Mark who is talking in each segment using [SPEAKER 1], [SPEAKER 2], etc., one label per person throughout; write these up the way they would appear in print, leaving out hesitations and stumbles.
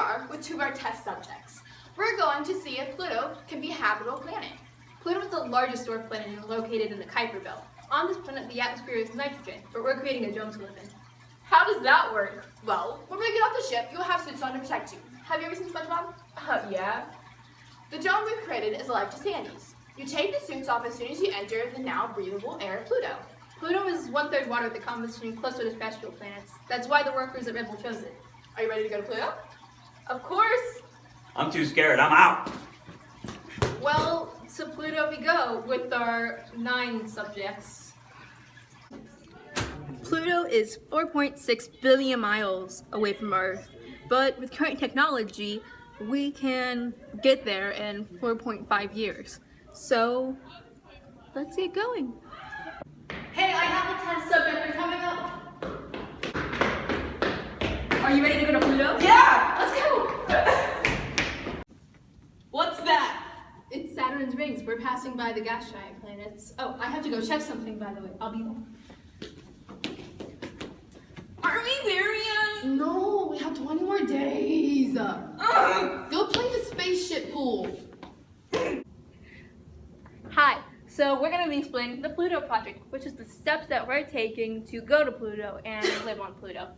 [SPEAKER 1] are with two of our test subjects. We're going to see if Pluto can be a habitable planet.
[SPEAKER 2] Pluto is the largest dwarf planet and located in the Kuiper Belt. On this planet, the atmosphere is nitrogen, but we're creating a dome to live in. How does that work?
[SPEAKER 1] Well, when we get off the ship, you'll have suits on to protect you. Have you ever seen SpongeBob?
[SPEAKER 2] Yeah.
[SPEAKER 1] The dome we've created is like to Sandy's. You take the suits off as soon as you enter the now breathable air of Pluto.
[SPEAKER 2] Pluto is 1/3 water with the composition close to the terrestrial planets. That's why the workers at Red Bull chose it.
[SPEAKER 1] Are you ready to go to Pluto?
[SPEAKER 2] Of course!
[SPEAKER 3] I'm too scared, I'm out.
[SPEAKER 2] Well, to Pluto we go with our 9 subjects. Pluto is 4.6 billion miles away from Earth, but with current technology, we can get there in 4.5 years. So, let's get going. Hey, I have a test subject. We're coming up. Are you ready to go to Pluto?
[SPEAKER 1] Yeah!
[SPEAKER 2] Let's go!
[SPEAKER 1] What's that?
[SPEAKER 2] It's Saturn's rings. We're passing by the gas giant planets. Oh, I have to go check something, by the way. I'll be back.
[SPEAKER 1] Are we there yet? No, we have 20 more days. Go play the spaceship pool.
[SPEAKER 2] Hi. So we're going to be explaining the Pluto Project, which is the steps that we're taking to go to Pluto and live on Pluto.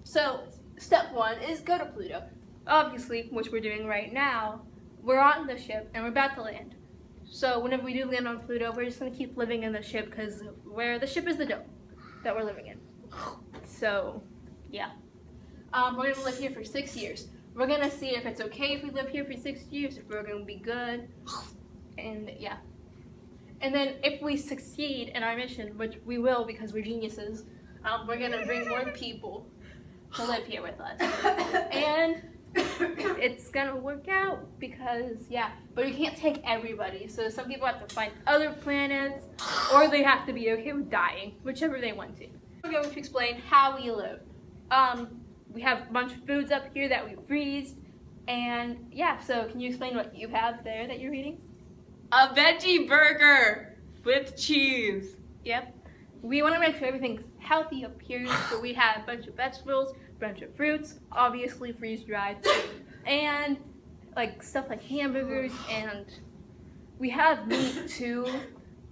[SPEAKER 2] So, step 1 is go to Pluto. Obviously, which we're doing right now, we're on the ship and we're about to land. So whenever we do land on Pluto, we're just going to keep living in the ship because the ship is the dome that we're living in. So, yeah. We're going to live here for 6 years. We're going to see if it's okay if we live here for 6 years, if we're going to be good, and yeah. And then if we succeed in our mission, which we will because we're geniuses, we're going to bring more people to live here with us. And it's going to work out because, yeah, but you can't take everybody. So some people have to find other planets, or they have to be okay with dying, whichever they want to. We're going to explain how we live. We have a bunch of foods up here that we freeze, and yeah, so can you explain what you have there that you're eating?
[SPEAKER 4] A veggie burger with cheese.
[SPEAKER 2] Yep. We want to make sure everything's healthy up here, so we have a bunch of vegetables, a bunch of fruits, obviously freeze-dried, and like stuff like hamburgers, and we have meat too,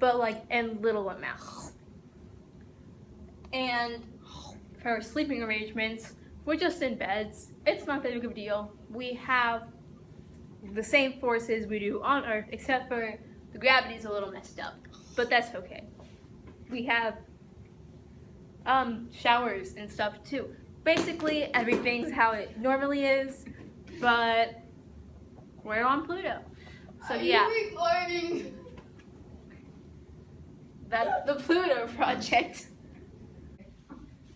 [SPEAKER 2] but like in little amounts. And for our sleeping arrangements, we're just in beds. It's not that big of a deal. We have the same forces we do on Earth, except for the gravity's a little messed up, but that's okay. We have showers and stuff too. Basically, everything's how it normally is, but we're on Pluto. So yeah, that's the Pluto Project.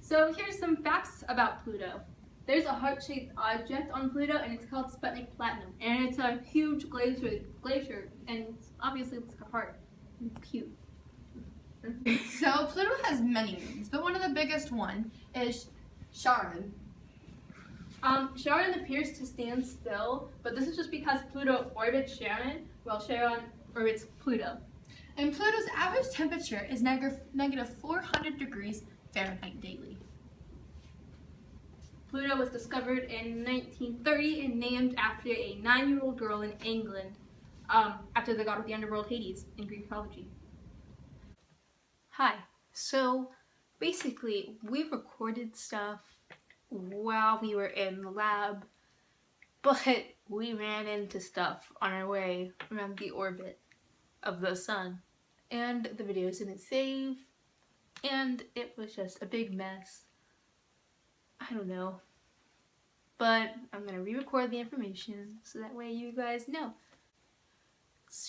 [SPEAKER 2] So here's some facts about Pluto. There's a heart-shaped object on Pluto, and it's called Sputnik Platinum. And it's a huge glacier, and obviously it's a heart. It's cute.
[SPEAKER 1] So Pluto has many moons, but one of the biggest one is Charon.
[SPEAKER 2] Charon appears to stand still, but this is just because Pluto orbits Charon, while Charon orbits Pluto.
[SPEAKER 1] And Pluto's average temperature is negative 400 degrees Fahrenheit daily.
[SPEAKER 2] Pluto was discovered in 1930 and named after a 9-year-old girl in England, after the god of the underworld Hades in Greek mythology. Hi, so basically we recorded stuff while we were in the lab, but we ran into stuff on our way around the orbit of the sun, and the videos didn't save, and it was just a big mess. I don't know, but I'm gonna re-record the information so that way you guys know.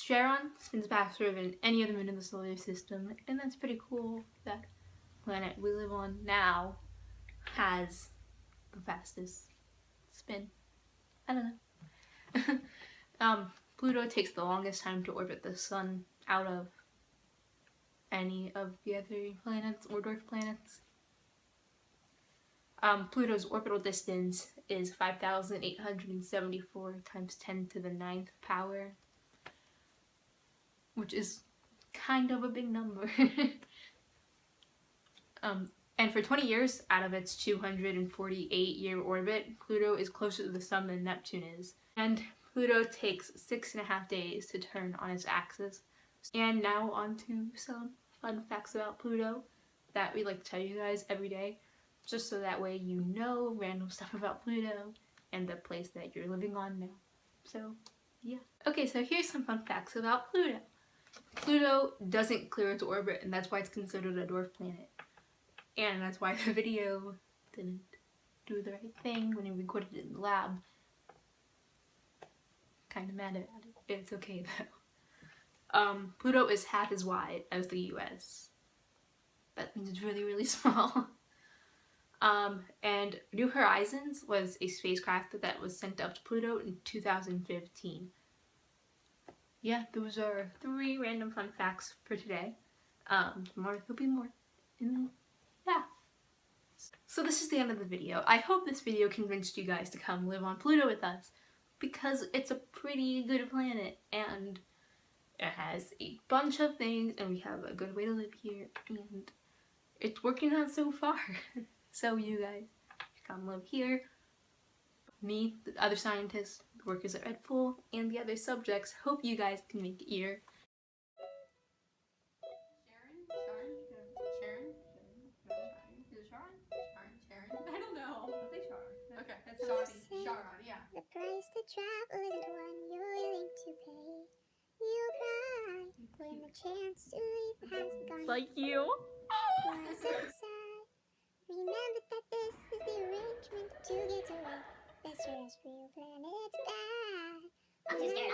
[SPEAKER 2] Charon spins faster than any other moon in the solar system, and that's pretty cool. That planet we live on now has the fastest spin. I don't know. Pluto takes the longest time to orbit the sun out of any of the other planets or dwarf planets. Pluto's orbital distance is 5,874 times 10 to the 9th power, which is kind of a big number. And for 20 years, out of its 248-year orbit, Pluto is closer to the Sun than Neptune is. And Pluto takes 6.5 days to turn on its axis. And now on to some fun facts about Pluto that we like to tell you guys every day, just so that way you know random stuff about Pluto and the place that you're living on now. So, yeah. Okay, so here's some fun facts about Pluto. Pluto doesn't clear its orbit, and that's why it's considered a dwarf planet. And that's why the video didn't do the right thing when we recorded it in the lab. Kinda mad about it. It's okay though. Pluto is half as wide as the US. That means it's really, really small. And New Horizons was a spacecraft that was sent up to Pluto in 2015. Yeah, those are 3 random fun facts for today. There'll be more. Yeah. So this is the end of the video. I hope this video convinced you guys to come live on Pluto with us, because it's a pretty good planet and it has a bunch of things and we have a good way to live here and it's working out so far. So you guys come live here. Me, the other scientists, the workers at Red Bull, and the other subjects hope you guys can make it here.
[SPEAKER 1] I don't know.
[SPEAKER 2] I'll say Sharon.
[SPEAKER 1] Okay.
[SPEAKER 2] That's
[SPEAKER 1] Sharon, yeah.
[SPEAKER 5] The price to travel isn't one you're willing to pay. You'll cry when the chance to leave has gone.
[SPEAKER 4] Like you.
[SPEAKER 5] Once aside, remember that this is the arrangement to get away. This terrestrial planet sky. I'm just scared.